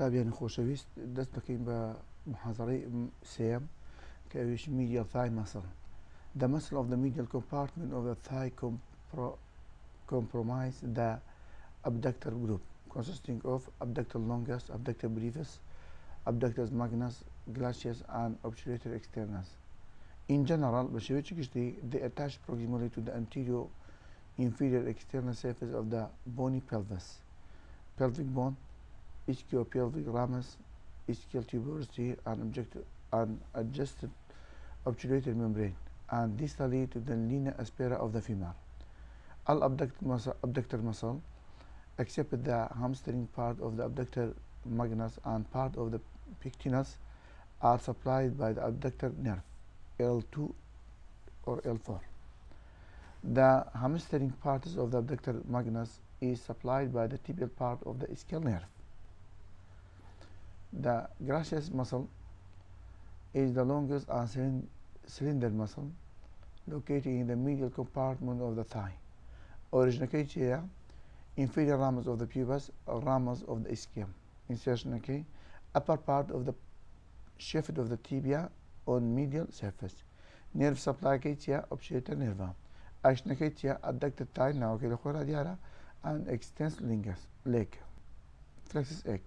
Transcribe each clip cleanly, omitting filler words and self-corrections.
تابعين خوشويست دست بكين بمحاضرة سيم كأوش medial thigh muscle. The muscle of the medial compartment of the thigh comprise the abductor group consisting of abductor longus, abductor brevis, abductor magnus, glacius and obturator externus. In general, they attach proximally to the anterior inferior external surface of the bony pelvis, pelvic bone, ischio-pelvic ramus, ischial tuberosity, and adjusted obturator membrane, and distally to the linea aspera of the femur. All abductor muscle, except the hamstring part of the abductor magnus and part of the pectinus, are supplied by the abductor nerve, L2 or L4. The hamstring parts of the abductor magnus is supplied by the tibial part of the ischial nerve. The glacius muscle is the longest and cylinder muscle located in the medial compartment of the thigh. Originates here, inferior ramus of the pubis or ramus of the ischium. Insertion okay, upper part of the shaft of the tibia on medial surface. Nerve supply here, obturator nerva. Action here, adductor thigh now okay, and extends leg. Flexus egg.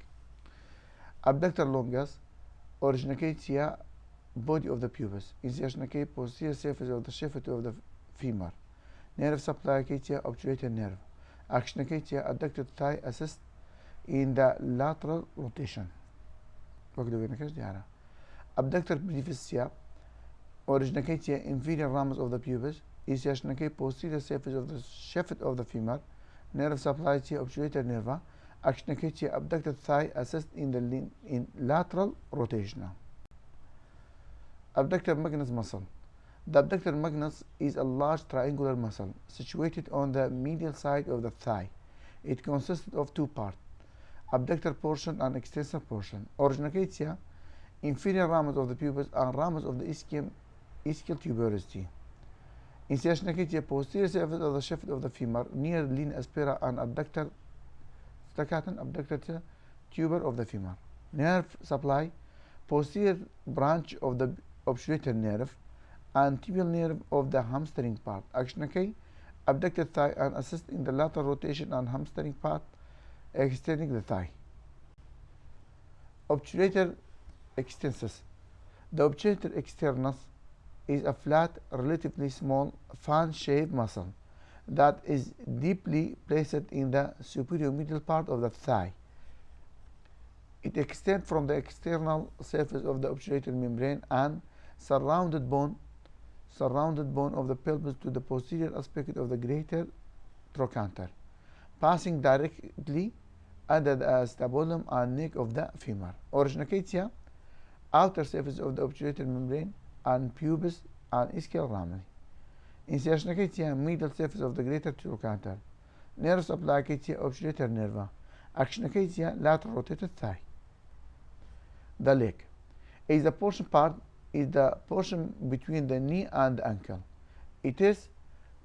Abductor longus originates here, body of the pubis. Insertion okay, posterior surface of the shaft of the femur. Nerve supply here, obturator nerve. Action here, adductor thigh assist in the lateral rotation. Abductor brevis here originates here, inferior ramus of the pubis. Insertion okay, posterior surface of the shaft of the femur. Nerve supply here, obturator nerva. Action here, abductor thigh assist in the lateral rotation. Abductor magnus muscle. The abductor magnus is a large triangular muscle situated on the medial side of the thigh. It consists of two parts, abductor portion and extensor portion. Originates here, inferior ramus of the pubis and ramus of the ischial tuberosity. Insertion here, posterior surface of the shaft of the femur near linea aspera and abductor tuber of the femur. Nerve supply, posterior branch of the obturator nerve and tibial nerve of the hamstring part. Action okay, abductor thigh and assist in the lateral rotation and hamstring part extending the thigh. Obturator extensus. The obturator externus is a flat, relatively small, fan-shaped muscle that is deeply placed in the superior middle part of the thigh. It extends from the external surface of the obturator membrane and surrounded bone of the pelvis to the posterior aspect of the greater trochanter, passing directly under the acetabulum and neck of the femur. Originates here, outer surface of the obturator membrane and pubis and ischial rami. Insertion here, middle surface of the greater trochanter. Nerve supply here, obturator nerva. Action here, lateral rotated thigh. The leg is the portion between the knee and the ankle. It is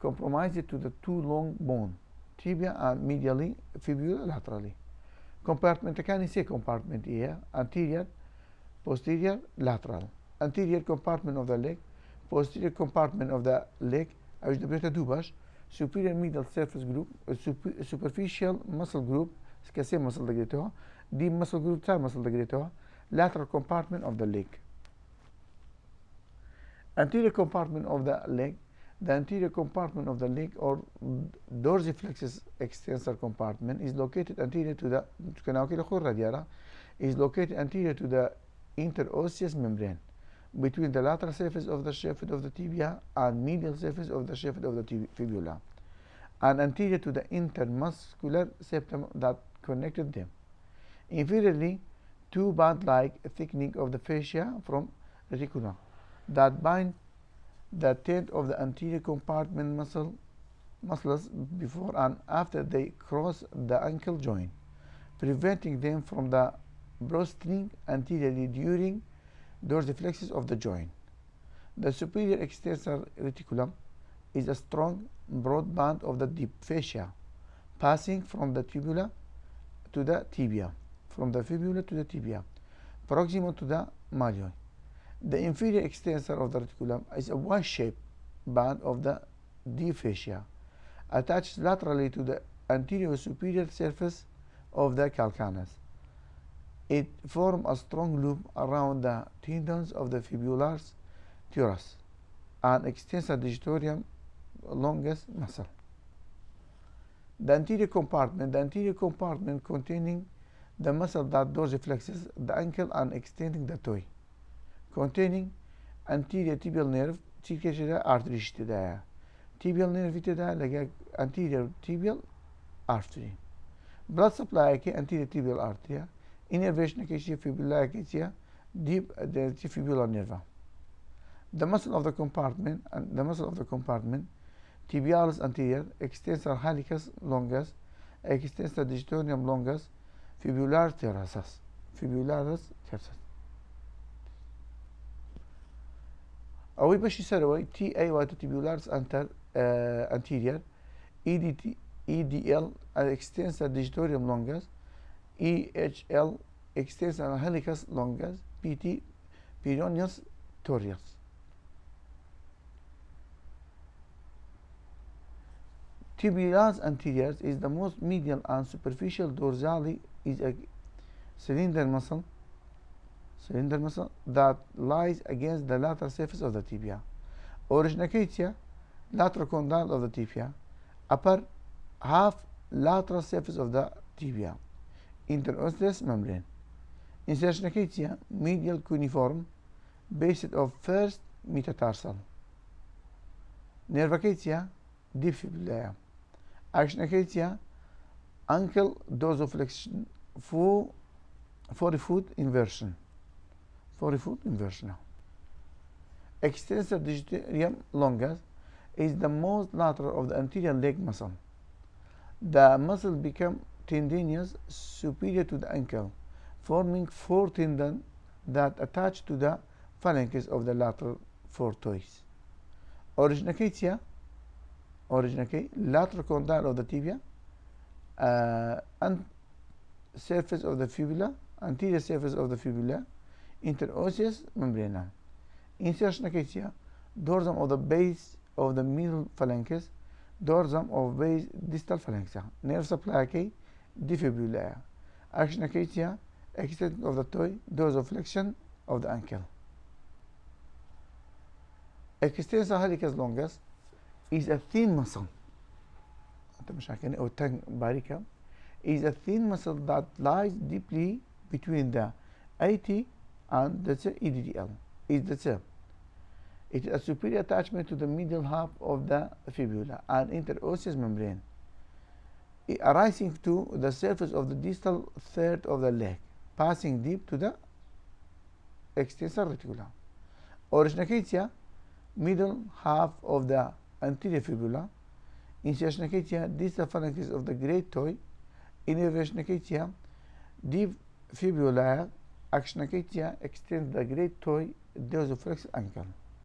compromised to the two long bone, tibia and medially, fibula laterally. Compartment can say compartment here, anterior, posterior, lateral. Anterior compartment of the leg, posterior compartment of the leg, superior medial surface group, superficial muscle group, deep muscle group, thigh muscle, lateral compartment of the leg. Anterior compartment of the leg, the anterior compartment of the leg or dorsiflexus extensor compartment is located anterior to the interosseous membrane between the lateral surface of the shaft of the tibia and medial surface of the shaft of the fibula, and anterior to the intermuscular septum that connected them. Inferiorly, two band-like thickening of the fascia from reticula that bind the tent of the anterior compartment muscles before and after they cross the ankle joint, preventing them from the prostrating anteriorly during dorsiflexus of the joint. The superior extensor reticulum is a strong, broad band of the deep fascia, passing from the tibula to the tibia, from the fibula to the tibia, proximal to the malleoli. The inferior extensor of the reticulum is a Y-shaped band of the deep fascia, attached laterally to the anterior superior surface of the calcaneus. It forms a strong loop around the tendons of the fibular teres and extensor digitorum longus muscle. The anterior compartment containing the muscle that dorsiflexes the ankle and extending the toe, containing anterior tibial nerve تيجي artery اشتداء tibial nerve اشتداء لقى anterior tibial artery blood supply كي anterior tibial artery innervation كي fibula كي deep the fibular nerve. The muscle of the compartment tibialis anterior, extensor hallucis longus, extensor digitorum longus, fibularis teres. أو باش يسروي تي اي وات tibularis anterior EDL extensor digitorum longus EHL extensor hallucis longus PT peroneus torius. Tibialis anterior is the most medial and superficial dorsally is a cylinder muscle that lies against the lateral surface of the tibia. Originates lateral condyle of the tibia, upper half lateral surface of the tibia, interosseous membrane. Insertion medial cuneiform, based of first metatarsal. Nervacetia deep fibula. Action ankle dorsiflexion forefoot inversion. Extensor digitorum longus is the most lateral of the anterior leg muscle. The muscle becomes tendinous superior to the ankle, forming 4 tendons that attach to the phalanges of the lateral 4 toes. Originates lateral condyle of the tibia and surface of the fibula, anterior surface of the fibula, interosseous membrana. Insertion dorsum of the base of the middle phalanx, dorsum of base distal phalanx. Nerve supply defibula. Action extent of the toe, dorsiflexion of the ankle. Extensor hallucis longus is a thin muscle. Is a thin muscle that lies deeply between the AT and the EDDL. It is a superior attachment to the middle half of the fibula and interosseous membrane, arising to the surface of the distal third of the leg, passing deep to the extensor reticulum. Originates middle half of the anterior fibula, insertion distal phalanges of the great toe, innervation deep fibula, action extends the great toe dorsiflex ankle.